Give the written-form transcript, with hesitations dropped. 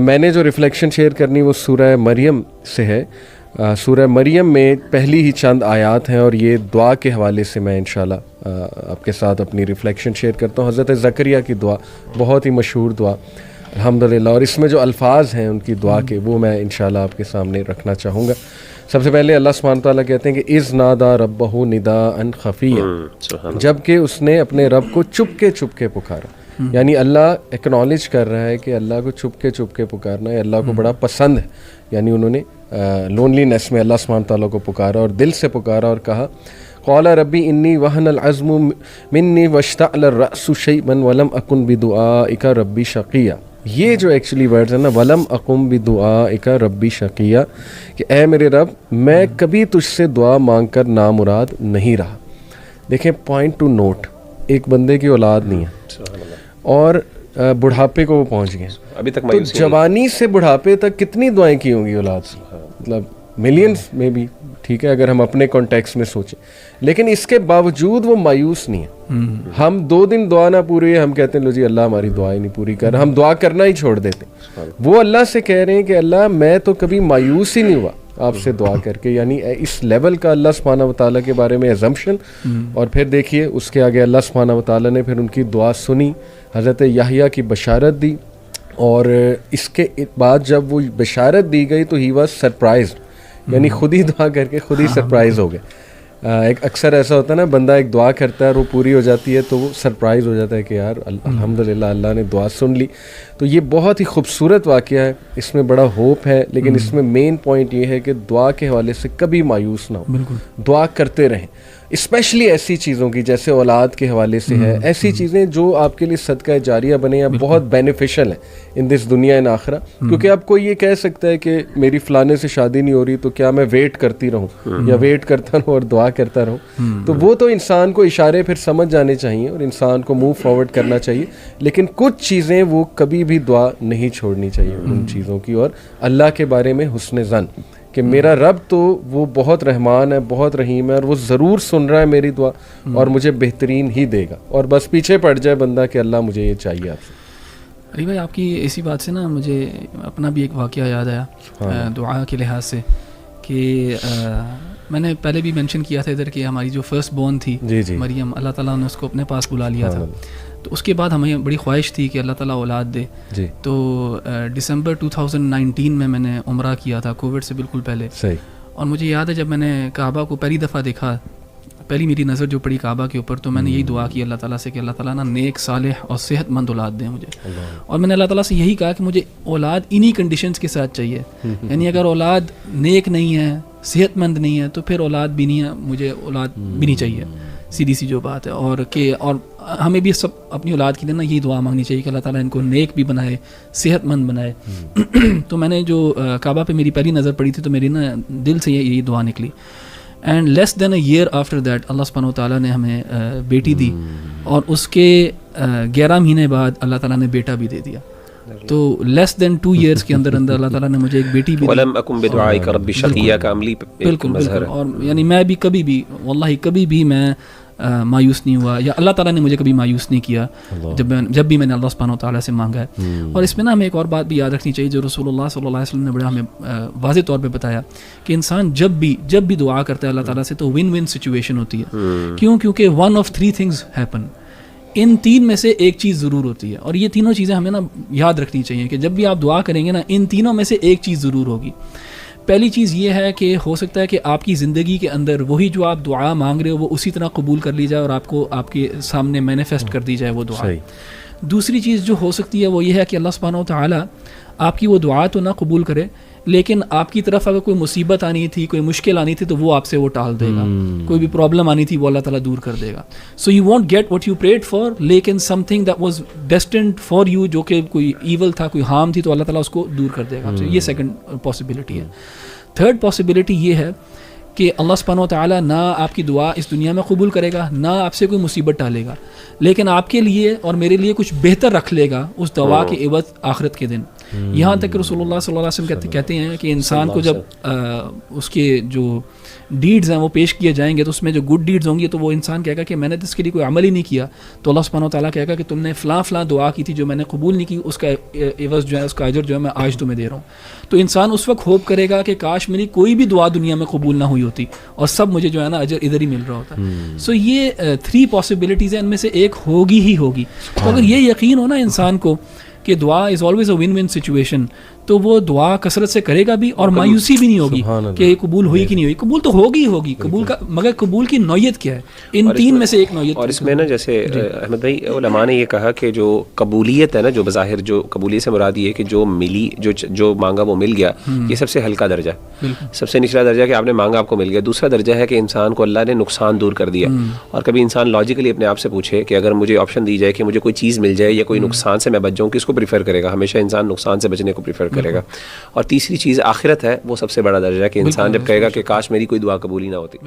میں نے جو ریفلیکشن شیئر کرنی وہ سورہ مریم سے ہے. سورہ مریم میں پہلی ہی چند آیات ہیں اور یہ دعا کے حوالے سے میں انشاءاللہ آپ کے ساتھ اپنی ریفلیکشن شیئر کرتا ہوں. حضرت زکریا کی دعا بہت ہی مشہور دعا الحمدللہ, اور اس میں جو الفاظ ہیں ان کی دعا کے وہ میں انشاءاللہ آپ کے سامنے رکھنا چاہوں گا. سب سے پہلے اللہ سبحانہ تعالیٰ کہتے ہیں کہ اذ نادا ربہ نداء خفیا, جب کہ اس نے اپنے رب کو چپ کے پکارا. یعنی اللہ ایکنالج کر رہا ہے کہ اللہ کو چپ کے پکارنا ہے اللہ کو بڑا پسند ہے. یعنی انہوں نے لونلی نیس میں اللہ سبحانہ تعالیٰ کو پکارا اور دل سے پکارا اور کہا قال ربی انی وہن العظم منی واشتعل الرأس شیئا ولم اکن بدعائک ربی شقیا. یہ جو ایکچولی ورڈز ہیں نا, ولم اقم بدعائک ربی شقیا, کہ اے میرے رب میں کبھی تجھ سے دعا مانگ کر نامراد نہیں رہا. دیکھیں پوائنٹ ٹو نوٹ, ایک بندے کی اولاد نہیں ہے اور بڑھاپے کو وہ پہنچ گئے, ابھی تک تو جوانی سے بڑھاپے تک کتنی دعائیں کی ہوں گی اولاد سے, مطلب ملینز میں بھی, ٹھیک ہے اگر ہم اپنے کانٹیکس میں سوچیں, لیکن اس کے باوجود وہ مایوس نہیں ہے. ہم 2 دن دعا نہ پوری ہے ہم کہتے ہیں لو جی اللہ ہماری دعائیں نہیں پوری کر رہا, ہم دعا کرنا ہی چھوڑ دیتے ہیں. وہ اللہ سے کہہ رہے ہیں کہ اللہ میں تو کبھی مایوس ہی نہیں ہوا آپ سے دعا کر کے. یعنی اس لیول کا اللہ سبحانہ و تعالیٰ کے بارے میں ایزمپشن. اور پھر دیکھیے اس کے آگے اللہ سبحانہ و تعالیٰ نے پھر ان کی دعا سنی, حضرت یحییٰ کی بشارت دی, اور اس کے بعد جب وہ بشارت دی گئی تو ہی واز سرپرائزڈ, یعنی خود ہی دعا کر کے خود ہی سرپرائز ہو گئے. ایک اکثر ایسا ہوتا ہے نا, بندہ ایک دعا کرتا ہے اور وہ پوری ہو جاتی ہے تو وہ سرپرائز ہو جاتا ہے کہ یار الحمدللہ اللہ نے دعا سن لی. تو یہ بہت ہی خوبصورت واقعہ ہے, اس میں بڑا ہوپ ہے, لیکن اس میں مین پوائنٹ یہ ہے کہ دعا کے حوالے سے کبھی مایوس نہ ہو, دعا کرتے رہیں, اسپیشلی ایسی چیزوں کی جیسے اولاد کے حوالے سے ہے, ایسی چیزیں جو آپ کے لیے صدقہ جاریہ بنے یا بہت بینیفیشل ہیں ان دس دنیا ان آخرہ. کیونکہ اب کوئی یہ کہہ سکتا ہے کہ میری فلانے سے شادی نہیں ہو رہی تو کیا میں ویٹ کرتی رہوں یا ویٹ کرتا رہوں اور دعا کرتا رہوں, تو وہ تو انسان کو اشارے پھر سمجھ جانے چاہیے اور انسان کو موو فارورڈ کرنا چاہیے. لیکن کچھ چیزیں وہ کبھی بھی دعا نہیں چھوڑنی چاہیے ان چیزوں کی, اور اللہ کے بارے میں حسن ظن کہ میرا رب تو وہ بہت رحمان ہے, بہت رحیم ہے, اور وہ ضرور سن رہا ہے میری دعا اور مجھے بہترین ہی دے گا. اور بس پیچھے پڑ جائے بندہ کہ اللہ مجھے یہ چاہیے آپ سے. علی بھائی آپ کی اسی بات سے نا مجھے اپنا بھی ایک واقعہ یاد آیا دعا کے لحاظ سے, کہ میں نے پہلے بھی مینشن کیا تھا ادھر کہ ہماری جو فرسٹ بورن تھی مریم, اللہ تعالیٰ نے اس کو اپنے پاس بلا لیا تھا. تو اس کے بعد ہمیں بڑی خواہش تھی کہ اللہ تعالیٰ اولاد دے. تو دسمبر 2019 میں نے عمرہ کیا تھا, کووڈ سے بالکل پہلے. اور مجھے یاد ہے جب میں نے کعبہ کو پہلی دفعہ دیکھا, پہلی میری نظر جو پڑی کعبہ کے اوپر, تو میں نے یہی دعا کی اللہ تعالیٰ سے کہ اللہ تعالیٰ نا نیک صالح اور صحت مند اولاد دیں مجھے. اور میں نے اللہ تعالیٰ سے یہی کہا کہ مجھے اولاد انہی کنڈیشنز کے ساتھ چاہیے. یعنی اگر اولاد نیک نہیں ہے, صحت مند نہیں ہے, تو پھر اولاد بھی نہیں ہے, مجھے اولاد بھی نہیں چاہیے, سیدھی سی جو بات ہے. اور ہمیں بھی سب اپنی اولاد کے لیے نا یہی دعا مانگنی چاہیے کہ اللہ تعالیٰ ان کو نیک بھی بنائے, صحت مند بنائے. تو میں نے جو کعبہ پہ میری پہلی نظر پڑی تھی تو میری نا دل سے یہی دعا نکلی. And less than a year after that اللہ سبحانہ وتعالیٰ نے ہمیں بیٹی دی, اور اس کے 11 مہینے بعد اللہ تعالیٰ نے بیٹا بھی دے دیا. تو لیس دین 2 ایئرس کے اندر اللہ تعالیٰ نے مجھے ایک بیٹی بھی دی. ولم اکم بدعائک ربی شقیا کا عملی بالکل. اور یعنی میں بھی کبھی بھی واللہ کبھی بھی میں مایوس نہیں ہوا, یا اللہ تعالیٰ نے مجھے کبھی مایوس نہیں کیا جب بھی میں نے اللہ سبحانہ وتعالیٰ سے مانگا ہے. اور اس میں نا ہمیں ایک اور بات بھی یاد رکھنی چاہیے جو رسول اللہ صلی اللہ علیہ وسلم نے بڑا ہمیں واضح طور پہ بتایا کہ انسان جب بھی دعا کرتا ہے اللہ تعالیٰ سے تو ون ون سچویشن ہوتی ہے. کیونکہ 1 of 3 things happen, ان 3 میں سے ایک چیز ضرور ہوتی ہے. اور یہ تینوں چیزیں ہمیں نا یاد رکھنی چاہیے کہ جب بھی آپ دعا کریں گے نا ان تینوں میں سے ایک چیز ضرور ہوگی. پہلی چیز یہ ہے کہ ہو سکتا ہے کہ آپ کی زندگی کے اندر وہی جو آپ دعا مانگ رہے ہو وہ اسی طرح قبول کر لی جائے اور آپ کو آپ کے سامنے مینیفیسٹ کر دی جائے وہ دعا. دوسری چیز جو ہو سکتی ہے وہ یہ ہے کہ اللہ سبحانہ وتعالیٰ آپ کی وہ دعا تو نہ قبول کرے, لیکن آپ کی طرف اگر کوئی مصیبت آنی تھی, کوئی مشکل آنی تھی, تو وہ آپ سے وہ ٹال دے گا. کوئی بھی پرابلم آنی تھی وہ اللہ تعالیٰ دور کر دے گا. So you want get what you prayed for, لیکن something that was destined for you, جو کہ کوئی ایول تھا, کوئی ہارم تھی, تو اللہ تعالیٰ اس کو دور کر دے گا آپ سے. یہ سیکنڈ پاسبلٹی ہے. تھرڈ پاسبلٹی یہ ہے کہ اللہ سبحانہ وتعالیٰ نہ آپ کی دعا اس دنیا میں قبول کرے گا, نہ آپ سے کوئی مصیبت ڈالے گا, لیکن آپ کے لیے اور میرے لیے کچھ بہتر رکھ لے گا اس دعا کے عوض آخرت کے دن. یہاں تک کہ رسول اللہ صلی اللہ علیہ وسلم کہتے ہیں کہ انسان کو جب اس کے جو ڈیڈز ہیں وہ پیش کیے جائیں گے تو اس میں جو گڈ ڈیڈز ہوں گی تو وہ انسان کہے گا کہ میں نے اس کے لیے کوئی عمل ہی نہیں کیا, تو اللہ سبحانہ و تعالیٰ کہے گا کہ تم نے فلاں فلاں دعا کی تھی جو میں نے قبول نہیں کی, اس کا عوض جو ہے, اس کا اجر جو ہے میں آج تمہیں دے رہا ہوں. تو انسان اس وقت ہوپ کرے گا کہ کاش میری کوئی بھی دعا دنیا میں قبول نہ ہوئی ہوتی اور سب مجھے جو ہے نا اجر ادھر ہی مل رہا ہوتا. سو یہ 3 پاسبلٹیز ہیں, ان میں سے ایک ہوگی ہی ہوگی. تو اگر یہ یقین ہو نا انسان کو کہ دعا is always a one one situation, تو وہ دعا کثرت سے کرے گا بھی اور مایوسی بھی نہیں ہوگی کہ قبول ہوئی کہ نہیں ہوئی. قبول تو ہوگی ہوگی قبول کا, مگر قبول کی نوعیت کیا ہے, ان 3 میں سے ایک نوعیت. اور اس میں نا جیسے احمد بھائی علماء نے یہ کہا کہ جو قبولیت ہے نا, جو بظاہر جو قبولیت سے مراد یہ ہے کہ جو ملی, جو مانگا وہ مل گیا, یہ سب سے ہلکا درجہ, سب سے نچلا درجہ کہ آپ نے مانگا آپ کو مل گیا. دوسرا درجہ ہے کہ انسان کو اللہ نے نقصان دور کر دیا. اور کبھی انسان لاجیکلی اپنے آپ سے پوچھے کہ اگر مجھے آپشن دی جائے کہ مجھے کوئی چیز مل جائے یا کوئی نقصان سے میں بچ جاؤں, کس کو پریفر کرے گا؟ ہمیشہ انسان نقصان سے بچنے کو پریفر کرے گا. اور تیسری چیز آخرت ہے, وہ سب سے بڑا درجہ ہے کہ انسان جب کہے گا کہ کاش میری کوئی دعا قبول ہی نہ ہوتی.